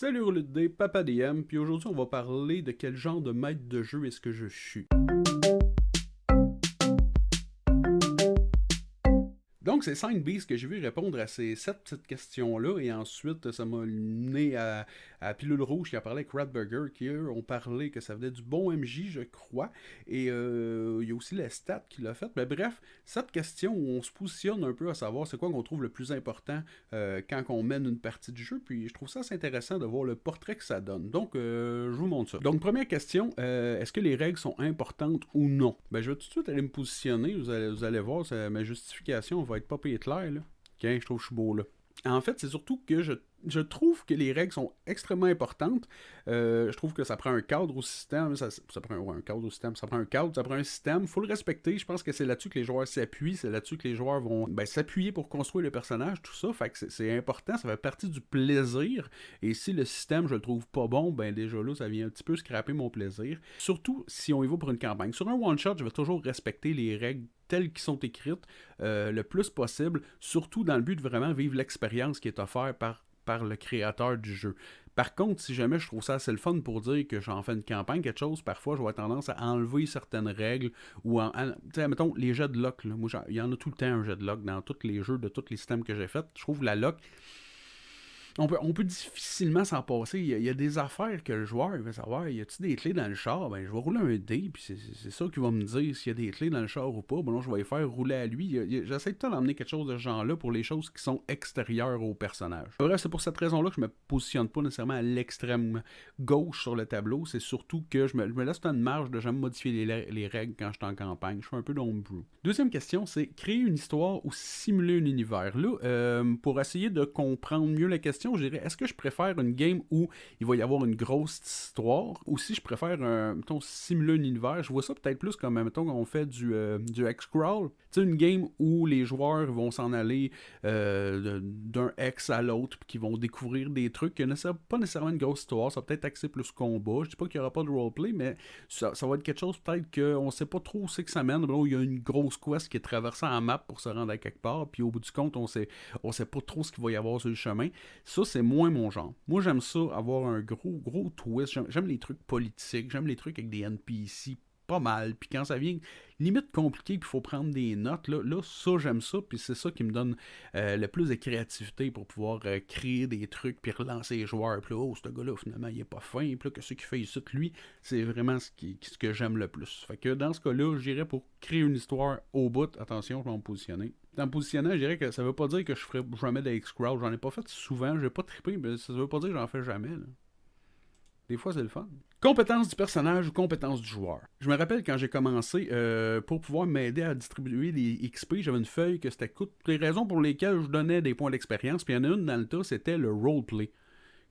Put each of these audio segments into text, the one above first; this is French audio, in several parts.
Salut Rouleau Papa DM, puis aujourd'hui on va parler de quel genre de maître de jeu est-ce que je suis. Donc, c'est 5 Beasts que j'ai vu répondre à ces 7 petites questions-là, et ensuite, ça m'a mené à Pilule Rouge qui a parlé avec Ratburger, qui eux ont parlé que ça venait du bon MJ, je crois, et il y a aussi les stats qui l'a fait. Mais bref, cette question où on se positionne un peu à savoir c'est quoi qu'on trouve le plus important quand on mène une partie du jeu, puis je trouve ça assez intéressant de voir le portrait que ça donne. Donc, je vous montre ça. Donc, première question, est-ce que les règles sont importantes ou non? Ben, je vais tout de suite aller me positionner, vous allez voir, ma justification va être pas payé clair, là. Ok, je trouve que je suis beau, là. En fait, c'est surtout que je trouve que les règles sont extrêmement importantes. Je trouve que ça prend un cadre au système. Ça prend un cadre au système. Ça prend un cadre, ça prend un système. Il faut le respecter. Je pense que c'est là-dessus que les joueurs s'appuient. C'est là-dessus que les joueurs vont s'appuyer pour construire le personnage, tout ça. Fait que c'est important. Ça fait partie du plaisir. Et si le système, je le trouve pas bon, ben déjà là, ça vient un petit peu scraper mon plaisir. Surtout si on y va pour une campagne. Sur un one-shot, je vais toujours respecter les règles telles qu'elles sont écrites le plus possible, surtout dans le but de vraiment vivre l'expérience qui est offerte par le créateur du jeu. Par contre, si jamais je trouve ça assez le fun pour dire que j'en fais une campagne, quelque chose, parfois je vais avoir tendance à enlever certaines règles ou tu sais, mettons, les jets de lock, là. Moi, il y en a tout le temps un jet de lock dans tous les jeux de tous les systèmes que j'ai fait. Je trouve la lock, on peut difficilement s'en passer. Il y a des affaires que le joueur il veut savoir. Y a-t-il des clés dans le char? Ben, je vais rouler un dé, puis c'est ça qui va me dire s'il y a des clés dans le char ou pas. Ben non, je vais les faire rouler à lui. J'essaie de tout d'emmener quelque chose de ce genre-là pour les choses qui sont extérieures au personnage. Bref, c'est pour cette raison-là que je me positionne pas nécessairement à l'extrême gauche sur le tableau. C'est surtout que je me laisse une marge de jamais modifier les règles quand je suis en campagne. Je fais un peu d'homebrew. Deuxième question, c'est créer une histoire ou simuler un univers. Là, pour essayer de comprendre mieux la question, je dirais, est-ce que je préfère une game où il va y avoir une grosse histoire, ou si je préfère mettons, simuler un univers, je vois ça peut-être plus comme, mettons, on fait du X-Crawl. Tu sais, une game où les joueurs vont s'en aller d'un X à l'autre, puis qui vont découvrir des trucs, qui n'a pas nécessairement une grosse histoire, ça va peut-être axer plus combat. Je dis pas qu'il n'y aura pas de roleplay, mais ça va être quelque chose peut-être qu'on sait pas trop où c'est que ça mène. Bon, il y a une grosse quest qui est traversée en map pour se rendre à quelque part, puis au bout du compte, on sait pas trop ce qu'il va y avoir sur le chemin. Ça, c'est moins mon genre. Moi, j'aime ça, avoir un gros twist. J'aime les trucs politiques, j'aime les trucs avec des NPC pas mal. Puis quand ça vient limite compliqué, puis il faut prendre des notes, là ça, j'aime ça. Puis c'est ça qui me donne le plus de créativité pour pouvoir créer des trucs, puis relancer les joueurs. Puis là, oh, ce gars-là, finalement, il est pas fin. Puis là, que ce qu'il fait ici, lui, c'est vraiment ce que j'aime le plus. Fait que dans ce cas-là, j'irais pour créer une histoire au bout. Attention, je vais me positionner. En me positionnant, je dirais que ça veut pas dire que je ferai jamais de X-Crawl. J'en ai pas fait souvent, j'ai pas trippé, mais ça veut pas dire que j'en fais jamais, là. Des fois, c'est le fun. Compétence du personnage ou compétence du joueur. Je me rappelle quand j'ai commencé, pour pouvoir m'aider à distribuer les XP, j'avais une feuille que c'était toutes les raisons pour lesquelles je donnais des points d'expérience. Puis il y en a une dans le tas, c'était le roleplay.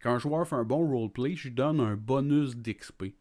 Quand un joueur fait un bon roleplay, je lui donne un bonus d'XP.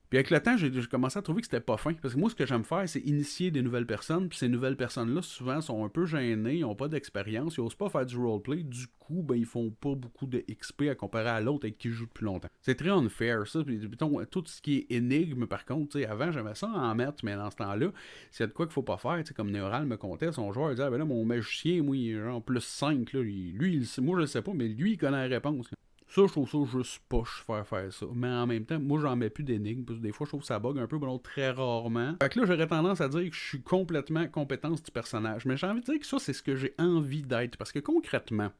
Puis avec le temps, j'ai commencé à trouver que c'était pas fin. Parce que moi, ce que j'aime faire, c'est initier des nouvelles personnes. Puis ces nouvelles personnes-là, souvent, sont un peu gênées, ils n'ont pas d'expérience, ils n'osent pas faire du roleplay. Du coup, ben, ils font pas beaucoup de XP à comparer à l'autre avec qui joue depuis longtemps. C'est très unfair, ça. Puis, mettons, tout ce qui est énigme, par contre, avant, j'aimais ça en mettre, mais dans ce temps-là, s'il y a de quoi qu'il faut pas faire, comme Neural me contait, son joueur, il disait, ah, ben là, mon magicien, moi, il est genre plus 5, là. Moi, je le sais pas, mais lui, il connaît la réponse, là. Ça, je trouve ça juste poche faire ça. Mais en même temps, moi, j'en mets plus d'énigmes. Parce que des fois, je trouve que ça bug un peu, mais très rarement. Fait que là, j'aurais tendance à dire que je suis complètement compétence du personnage. Mais j'ai envie de dire que ça, c'est ce que j'ai envie d'être. Parce que concrètement,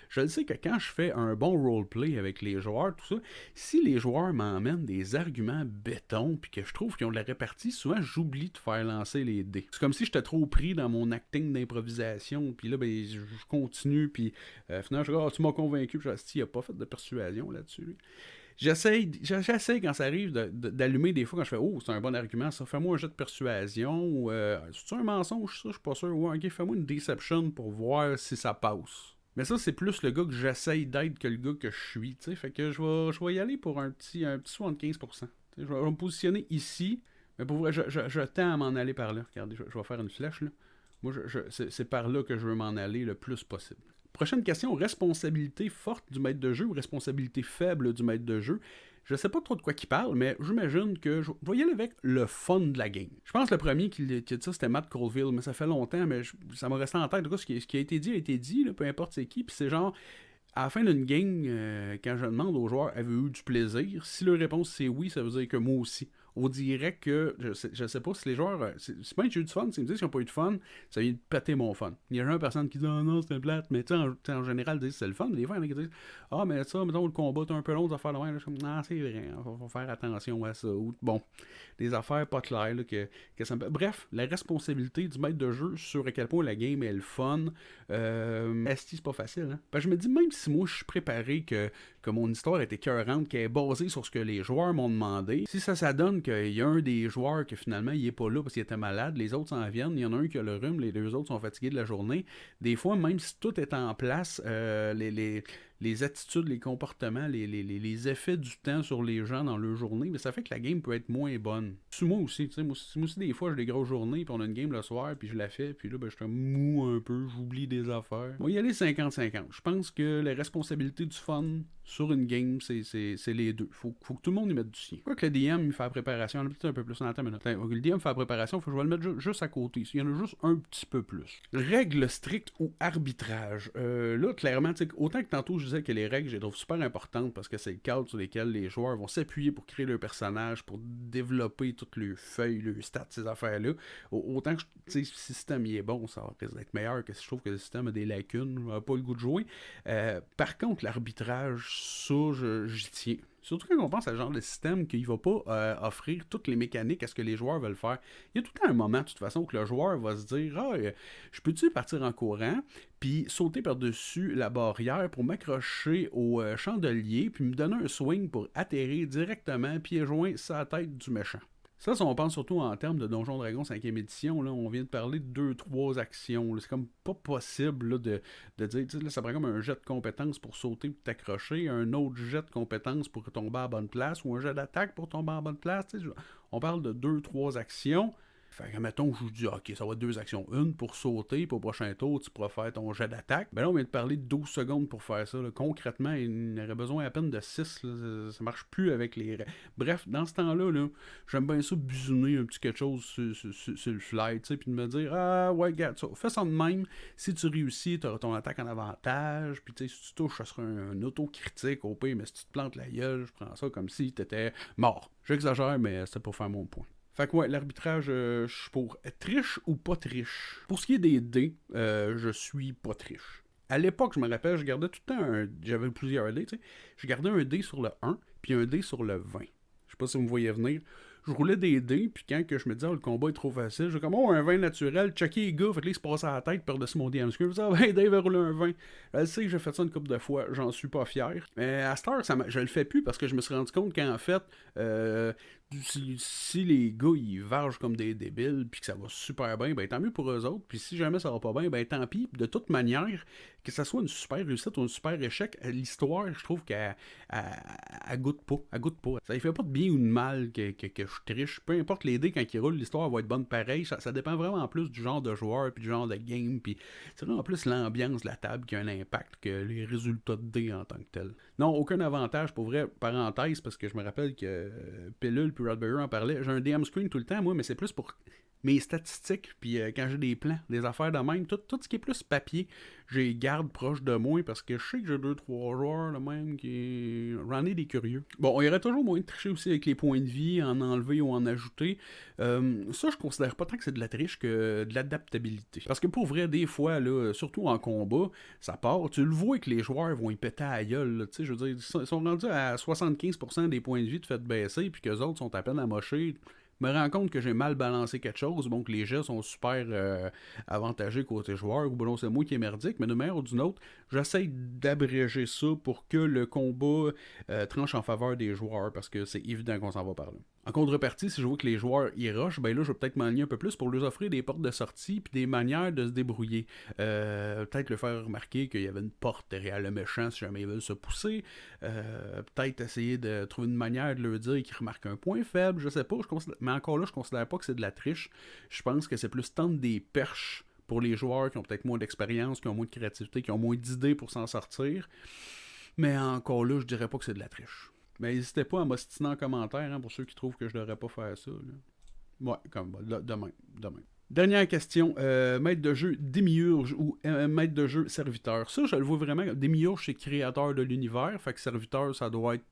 je le sais que quand je fais un bon roleplay avec les joueurs, tout ça, si les joueurs m'emmènent des arguments béton, puis que je trouve qu'ils ont de la répartie, souvent, j'oublie de faire lancer les dés. C'est comme si j'étais trop pris dans mon acting d'improvisation. Puis là, ben, je continue. Puis finalement, je dis, tu m'as convaincu. Puis je dis, il a pas fait de persuasion là-dessus. J'essaie quand ça arrive d'allumer des fois quand je fais oh c'est un bon argument ça, fais-moi un jet de persuasion ou c'est un mensonge ça, je suis pas sûr, ouais, ok, fais-moi une deception pour voir si ça passe. Mais ça c'est plus le gars que j'essaie d'être que le gars que je suis, tu sais, fait que je vais y aller pour un petit 75%. Je vais me positionner ici, mais pour vrai, je tends à m'en aller par là. Regardez, je vais faire une flèche là. Moi, c'est par là que je veux m'en aller le plus possible. Prochaine question, responsabilité forte du maître de jeu ou responsabilité faible du maître de jeu. Je sais pas trop de quoi il parle, mais j'imagine que je vais y aller avec le fun de la game. Je pense que le premier qui a dit ça, c'était Matt Colville, mais ça fait longtemps, mais ça m'a resté en tête. En tout cas, ce qui a été dit, là, peu importe c'est qui, puis c'est genre, À la fin d'une game, quand je demande aux joueurs avez-vous eu du plaisir, si leur réponse c'est oui, ça veut dire que moi aussi. On dirait que, je sais pas si les joueurs, c'est pas que j'ai eu du fun, s'ils me disent qu'ils n'ont pas eu de fun, ça vient de péter mon fun. Il y a jamais personne qui dit ah non, c'était plate, mais en général, ils disent c'est le fun, mais des fois, il y en a qui disent ah, mais ça, mettons, le combat est un peu long, ça faire de même. Je suis comme ah, c'est vrai, faut faire attention à ça. Ou, bon, des affaires pas claires, là, que ça me. Bref, la responsabilité du maître de jeu sur à quel point la game est le fun, esti, c'est pas facile. Hein? Parce que je me dis, même si moi je suis préparé que mon histoire est écœurante, qu'elle est basée sur ce que les joueurs m'ont demandé, si ça donne qu'il y a un des joueurs que finalement il est pas là parce qu'il était malade, les autres s'en viennent, il y en a un qui a le rhume, les deux autres sont fatigués de la journée, des fois, même si tout est en place, les attitudes, les comportements, les effets du temps sur les gens dans leur journée, mais ça fait que la game peut être moins bonne. C'est moi aussi, tu sais, moi aussi des fois j'ai des grosses journées, puis on a une game le soir, puis je la fais, puis là ben, je suis mou un peu, j'oublie des affaires. On va y aller 50-50. Je pense que la responsabilité du fun sur une game, c'est les deux. Faut que tout le monde y mette du sien. Quoi que le DM il fait la préparation, on a peut-être un peu plus en temps, mais le DM fait la préparation, faut que je vais le mettre juste à côté. Il y en a juste un petit peu plus. Règles strictes ou arbitrage. Là, clairement, autant que tantôt je disais que les règles, je les trouve super importantes parce que c'est le cadre sur lequel les joueurs vont s'appuyer pour créer leur personnage, pour développer toutes leurs feuilles, leurs stats, ces affaires-là. Autant que si le système il est bon, ça risque d'être meilleur que si je trouve que le système a des lacunes, je n'ai pas le goût de jouer. Par contre, l'arbitrage, ça, j'y tiens. Surtout quand on pense à ce genre de système qu'il ne va pas offrir toutes les mécaniques à ce que les joueurs veulent faire. Il y a tout le temps un moment, de toute façon, où le joueur va se dire ah, je peux-tu partir en courant, puis sauter par-dessus la barrière pour m'accrocher au chandelier, puis me donner un swing pour atterrir directement, pieds joints, sur la tête du méchant. Ça, si on pense surtout en termes de Donjon Dragon 5e édition, là, on vient de parler de 2-3 actions. Là. C'est comme pas possible là, de dire, là, ça prend comme un jet de compétence pour sauter et t'accrocher, un autre jet de compétence pour tomber à la bonne place, ou un jet d'attaque pour tomber à la bonne place. On parle de 2-3 actions. Fait que, mettons, je vous dis, ok, ça va être 2 actions. Une pour sauter, puis au prochain tour, tu pourras faire ton jet d'attaque. Ben là, on vient de parler de 12 secondes pour faire ça. Là. Concrètement, il aurait besoin à peine de 6. Là. Ça marche plus avec les. Bref, dans ce temps-là, là, j'aime bien ça bisouner un petit quelque chose sur le fly, tu sais, puis de me dire, ah ouais, regarde, ça, fais ça de même. Si tu réussis, tu auras ton attaque en avantage. Puis, tu sais, si tu touches, ça sera un auto-critique au pire, mais si tu te plantes la gueule, je prends ça comme si tu étais mort. J'exagère, mais c'était pour faire mon point. Fait que ouais, l'arbitrage, je suis pour triche ou pas triche. Pour ce qui est des dés, je suis pas triche. À l'époque, je me rappelle, je gardais tout le temps j'avais plusieurs dés, tu sais. Je gardais un dé sur le 1, puis un dé sur le 20. Je sais pas si vous me voyez venir. Je roulais des dés, puis quand que je me disais, oh, le combat est trop facile, je comme, oh, un 20 naturel, checker les gars, fait que là, il se passait à la tête par-dessus mon DM screen. Je me disais, ah, ben, Dave a roulé un 20. Je sais que j'ai fait ça une couple de fois, j'en suis pas fier. Mais à cette heure, je le fais plus parce que je me suis rendu compte qu'en fait, si les gars ils vargent comme des débiles puis que ça va super bien, ben tant mieux pour eux autres. Puis si jamais ça va pas bien, ben tant pis. De toute manière, que ça soit une super réussite ou un super échec, l'histoire, je trouve qu'elle goûte pas. Elle goûte pas. Ça ne fait pas de bien ou de mal que je triche. Peu importe les dés quand ils roulent, l'histoire va être bonne pareil. Ça dépend vraiment plus du genre de joueur puis du genre de game. Puis c'est vraiment plus l'ambiance de la table qui a un impact que les résultats de dés en tant que tel. Non, aucun avantage pour vrai. Parenthèse, parce que je me rappelle que Pilule puis Rodberger en parlait. J'ai un DM screen tout le temps, moi, mais c'est plus pour mes statistiques, puis quand j'ai des plans, des affaires de même, tout ce qui est plus papier, je les garde proche de moi parce que je sais que j'ai 2-3 joueurs de même qui j'en ai des curieux. Bon, il y aurait toujours moyen de tricher aussi avec les points de vie, en enlever ou en ajouter. Ça, je considère pas tant que c'est de la triche que de l'adaptabilité. Parce que pour vrai, des fois, là, surtout en combat, ça part, tu le vois que les joueurs vont y péter à la gueule. Tu sais, je veux dire, ils sont rendus à 75% des points de vie de fait baisser, puis qu'eux autres sont à peine amochés. Je me rends compte que j'ai mal balancé quelque chose, bon que les jets sont super avantagés côté joueur, ou bon c'est moi qui est merdique, mais d'une manière ou d'une autre, j'essaie d'abréger ça pour que le combat tranche en faveur des joueurs, parce que c'est évident qu'on s'en va par là. En contrepartie, si je vois que les joueurs y rushent, ben là je vais peut-être m'aligner un peu plus pour leur offrir des portes de sortie puis des manières de se débrouiller. Peut-être leur faire remarquer qu'il y avait une porte derrière le méchant si jamais ils veulent se pousser. Peut-être essayer de trouver une manière de leur dire qu'ils remarquent un point faible, je sais pas, mais encore là, je considère pas que c'est de la triche. Je pense que c'est plus tendre des perches pour les joueurs qui ont peut-être moins d'expérience, qui ont moins de créativité, qui ont moins d'idées pour s'en sortir. Mais encore là, je dirais pas que c'est de la triche. Mais n'hésitez pas à m'ostiner en commentaire pour ceux qui trouvent que je devrais pas faire ça. Là. Ouais, comme demain. Dernière question, maître de jeu démiurge ou maître de jeu serviteur. Ça, je le vois vraiment. Démiurge, c'est créateur de l'univers. Fait que serviteur, ça doit être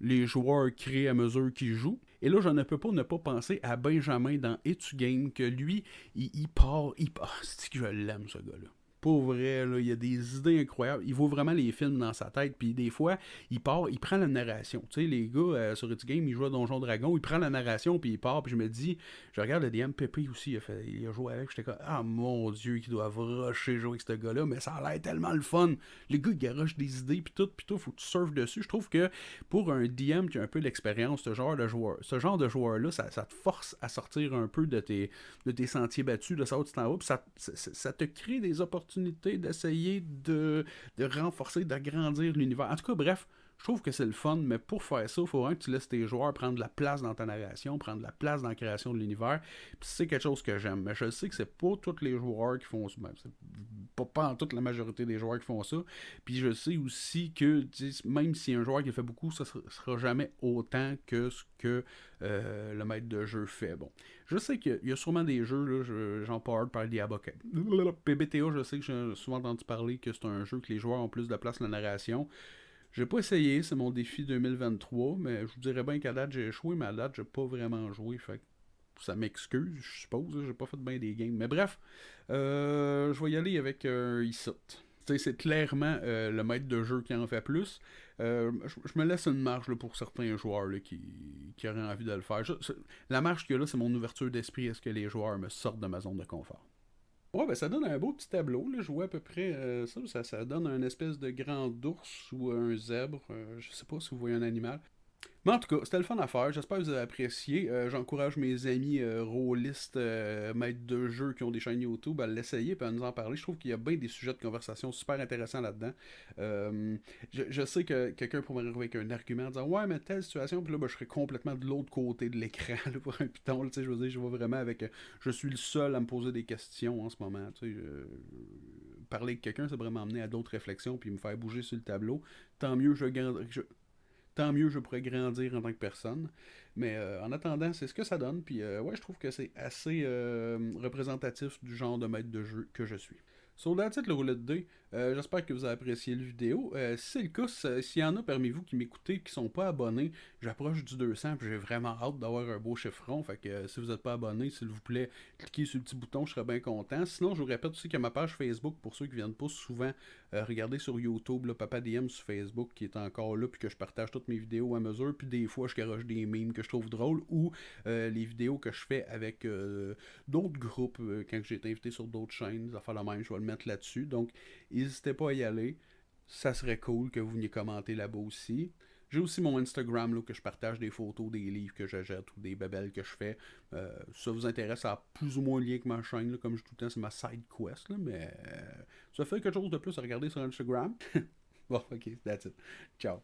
les joueurs créés à mesure qu'ils jouent. Et là, je ne peux pas ne pas penser à Benjamin dans Etu Game, que lui, il part. C'est que je l'aime, ce gars-là. Pour vrai, là, il y a des idées incroyables. Il voit vraiment les films dans sa tête. Puis des fois, il part, il prend la narration. Tu sais, les gars sur Etu Game, ils jouent à Donjon Dragon, il prend la narration, puis il part. Puis je me dis, je regarde le DM, Pépé aussi, il a joué avec. J'étais comme, ah mon Dieu, qu'ils doivent rusher jouer avec ce gars-là. Mais ça a l'air tellement le fun. Les gars, ils garochent des idées, puis tout, faut que tu surfes dessus. Je trouve que pour un DM qui a un peu l'expérience, ce genre de joueur-là, ça te force à sortir un peu de tes sentiers battus, de savoir où tu t'en vas, puis ça te crée des opportunités d'essayer de renforcer, d'agrandir l'univers. En tout cas, bref, je trouve que c'est le fun, mais pour faire ça, il faut vraiment que tu laisses tes joueurs prendre de la place dans ta narration, prendre de la place dans la création de l'univers. Puis c'est quelque chose que j'aime. Mais je sais que c'est pas tous les joueurs qui font ça. Ben, c'est pas en toute la majorité des joueurs qui font ça. Puis je sais aussi que même si un joueur qui fait beaucoup, ça sera jamais autant que ce que le maître de jeu fait. Bon, je sais qu'il y a sûrement des jeux, là, j'en parle par Diablo. PBTA, je sais que j'ai souvent entendu parler que c'est un jeu que les joueurs ont plus de place dans la narration. J'ai pas essayé, c'est mon défi 2023, mais je vous dirais bien qu'à date j'ai échoué, mais à date j'ai pas vraiment joué, fait que ça m'excuse, je suppose, j'ai pas fait bien des games. Mais bref, je vais y aller avec Isot. C'est clairement le maître de jeu qui en fait plus. Je me laisse une marge là, pour certains joueurs là, qui auraient envie de le faire. La marge qu'il y a là, c'est mon ouverture d'esprit à ce que les joueurs me sortent de ma zone de confort. Ouais, ben ça donne un beau petit tableau. Là. Je vois à peu près ça donne un espèce de grand ours ou un zèbre. Je sais pas si vous voyez un animal. Mais en tout cas, c'était le fun à faire. J'espère que vous avez apprécié. J'encourage mes amis rôlistes, maîtres de jeu qui ont des chaînes YouTube à l'essayer et à nous en parler. Je trouve qu'il y a bien des sujets de conversation super intéressants là-dedans. Je sais que quelqu'un pourrait arriver avec un argument en disant ouais, mais telle situation, puis là, ben, je serais complètement de l'autre côté de l'écran là, pour un piton. Là, je veux dire, je vois vraiment avec. Je suis le seul à me poser des questions en ce moment. Parler avec quelqu'un, ça pourrait m'emmener à d'autres réflexions puis me faire bouger sur le tableau. Tant mieux, tant mieux je pourrais grandir en tant que personne. Mais en attendant, c'est ce que ça donne. Puis ouais, je trouve que c'est assez représentatif du genre de maître de jeu que je suis. So that's it, le roulette de dés. J'espère que vous avez apprécié la vidéo. Si c'est le cas, s'il y en a parmi vous qui m'écoutez et qui sont pas abonnés, j'approche du 200 puis j'ai vraiment hâte d'avoir un beau chiffron. Fait que si vous n'êtes pas abonné, s'il vous plaît, cliquez sur le petit bouton, je serais bien content. Sinon, je vous répète aussi qu'il y a ma page Facebook pour ceux qui viennent pas souvent regarder sur YouTube, là, Papa DM sur Facebook qui est encore là puis que je partage toutes mes vidéos à mesure. Puis des fois, je garoche des memes que je trouve drôles ou les vidéos que je fais avec d'autres groupes quand j'ai été invité sur d'autres chaînes. Ça fait la même, je vais le mettre là-dessus. Donc, n'hésitez pas à y aller. Ça serait cool que vous veniez commenter là-bas aussi. J'ai aussi mon Instagram là, que je partage des photos, des livres que j'achète ou des babelles que je fais. Si ça vous intéresse, ça a plus ou moins lien avec ma chaîne. Là, comme je dis tout le temps, c'est ma side quest. Là, mais ça fait quelque chose de plus à regarder sur Instagram. Bon, ok, that's it. Ciao.